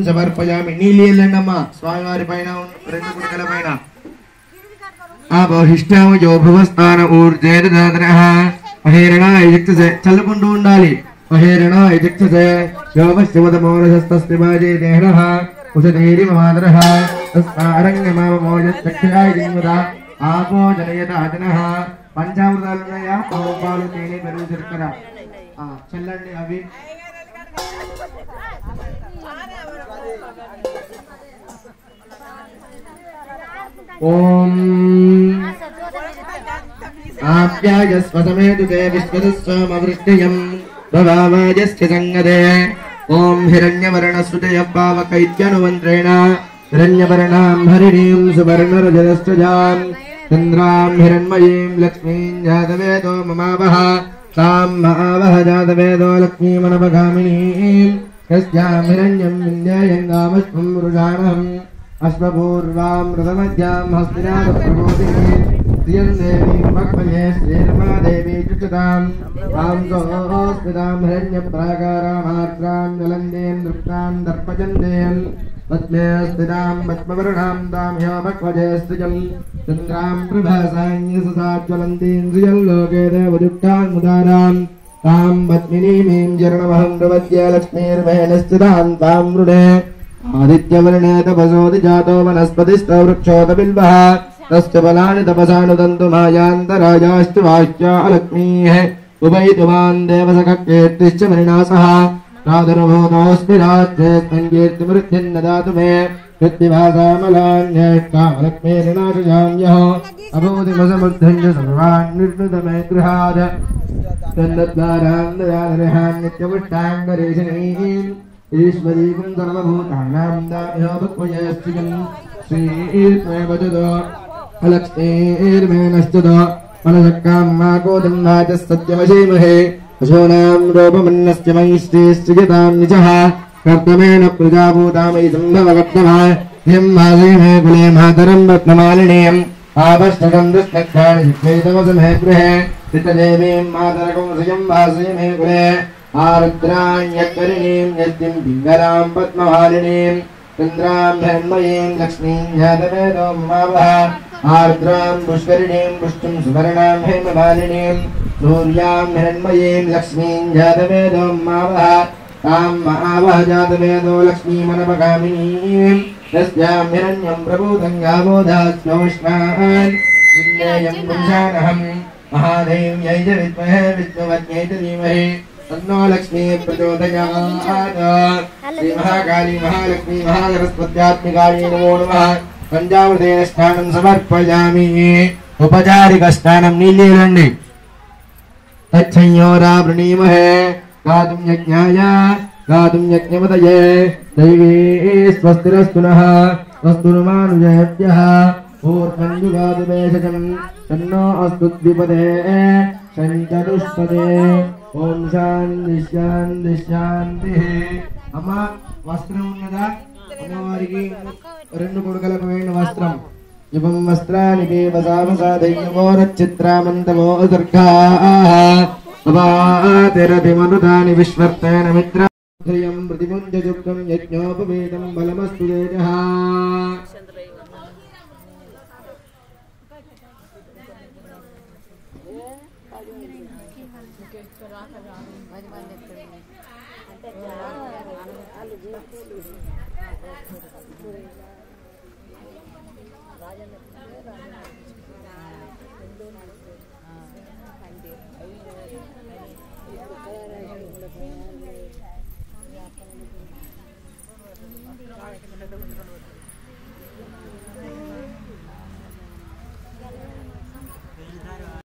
సమర్పయామి. నీళ్ళు వెళ్ళండమ్మా స్వామివారి పైన రెండు గుడికల పైన. ఆబహిష్టామో భువస్థాన ఊర్జేదాదనః మహేరణ యజక్తసే చల్లుకుంటూ ఉండాలి. మహేరణ యజక్తసే యోమశివదమోరసస్తస్తి బాజే దేహనః ఉషధేరి మమాదరః తస్మారంగమామోజచ్చక్షయాయ జిన్మదా ఆపో జనయతాజనః. పంచామృతాలు ఉన్నాయా? పాలు తేనె పెరుగు చక్కెర చల్లండి. అవి ఓం ఆప్యాయస్వ సమేతుతే విశ్వదస్వామవృష్టియం భవావాజస్య సంగదే. ఓం హిరణ్యవర్ణసుతయ పావకైత్యనుమంత్రేణ హిరణ్యవర్ణాం హరిణీం సువర్ణరజనస్త్రజాం చంద్రాం హిరణ్మయీం లక్ష్మీం జాతవేదో మమావహ తాం మహావహ జాతవేదో లక్ష్మీమనవగామినీం యస్యాం హిరణ్యం వింధ్యాయంగామశ్వం వృషాణం అశ్వపూర్వాం రథమధ్యాం హస్తినాథప్రబోధిని శ్రియం దేవీం భక్మయే శ్రీరమాదేవీ చుచతాం తాం సోస్మితాం హిరణ్యప్రాకారామార్ద్రాం జ్వలందేం దృప్తాం దర్పజందేం పద్మే స్థితాం పద్మవర్ణాం తాం హ్యో భక్మజే శ్రియం చంద్రాం ప్రభాసాన్యసదా జ్వలంతీం శ్రియం లోకే దేవదుక్తాం ముదారాం తాం పద్మినీమీం జరణమహం ప్రవద్య లక్ష్మీర్మేణ స్థితాం తాం మృడే ఆదిత్యవర్ణే తపసోది జాతో వనస్పతిస్తో వృక్షోత బిల్వః తస్య ఫలాని తపసానుదంతు మాయాంతరాజాస్తు వాచ్యా లక్ష్మీః ఉపైతుమాన్ దేవసఖకేర్తిశ్చ మణినాసః రాధుర్భూతోऽస్మి రాజ్యేస్మిన్ కీర్తిమృద్ధిన్నదాతు మే కృత్తిभासामलान्यष्टामलक्ष्मीर्नाशयाम्यः अभूतिमसमुद्धं च सर्वान् निर्णुतमे गृहात् तन्नद्वारां दयानिर्हान् नित्यपुष्टाङ्गरेशनीम् ईश्वरीकं सर्वभूतानां दाम्यो भक्वयस्त्रियं श्रीर्मेवदो अलक्ष्मीर्मेनश्चदो मनसक्कां माकोदं वाचः सत्यमशीमहे अशोनां रूपमन्नस्य मयिश्रीश्रियतां निजः कर्तमेन प्रजाभूतामयि सम्भवकर्तमः धिं वासीमे कुले मातरं रत्नमालिनीम् आवश्यकं दुष्टक्षाणि शिक्षयितमसमे गृहे चित्तदेवीं मातरकं श्रियं वासीमे कुले आरुद्राण्यकरिणीं यज्ञं पिङ्गलां पद्ममालिनीं चन्द्रां हिरण्मयीं लक्ष्मीं जातवेदो ममावह आर्द्रां पुष्करिणीं पुष्टिं सुवर्णां हेममालिनीं सूर्यां हिरण्मयीं लक्ष्मीं जातवेदो ममावह तां महावह जातवेदो लक्ष्मीमनपगामिनीं यस्यां हिरण्यं प्रभूतं गावोधास्योष्णान् विन्देयं पुंसानहं महादेव्यै च विद्महे विष्णुपत्न्यै च धीमहि तन्नो लक्ष्मी प्रचोदयात्। श्री महाकाली महालक्ष्मी महासरस्वत्यात्मिकायै नमो नमः। पंचामृतेन स्नानं समर्पयामि। उपचारिक स्नानं नीलीरण्डि तच्छंयोरावृणीमहे गातुं यज्ञाय गातुं यज्ञमतये दैवी स्वस्तिरस्तु नः स्वस्तिर्मानुजेभ्यः ऊर्ध्वं जुगातु वेशजं तन्नो अस्तु द्विपदे शनिचतुष्पदे ओम शांति शांति शांति। अम्मा वस्त्रम उन्नदा अम्मवारिकी రెండు కొడుకలకు వేణ వస్త్రం ఇవం వస్త్రాని దేవసామసాదైవోరచిత్రామంతమో దుర్గాః అవాతిరతి మనుదాని విశ్వర్తేన మిత్రయం ప్రతిముంజయుక్తం యజ్ఞోపవేదం బలమస్తు తేజః।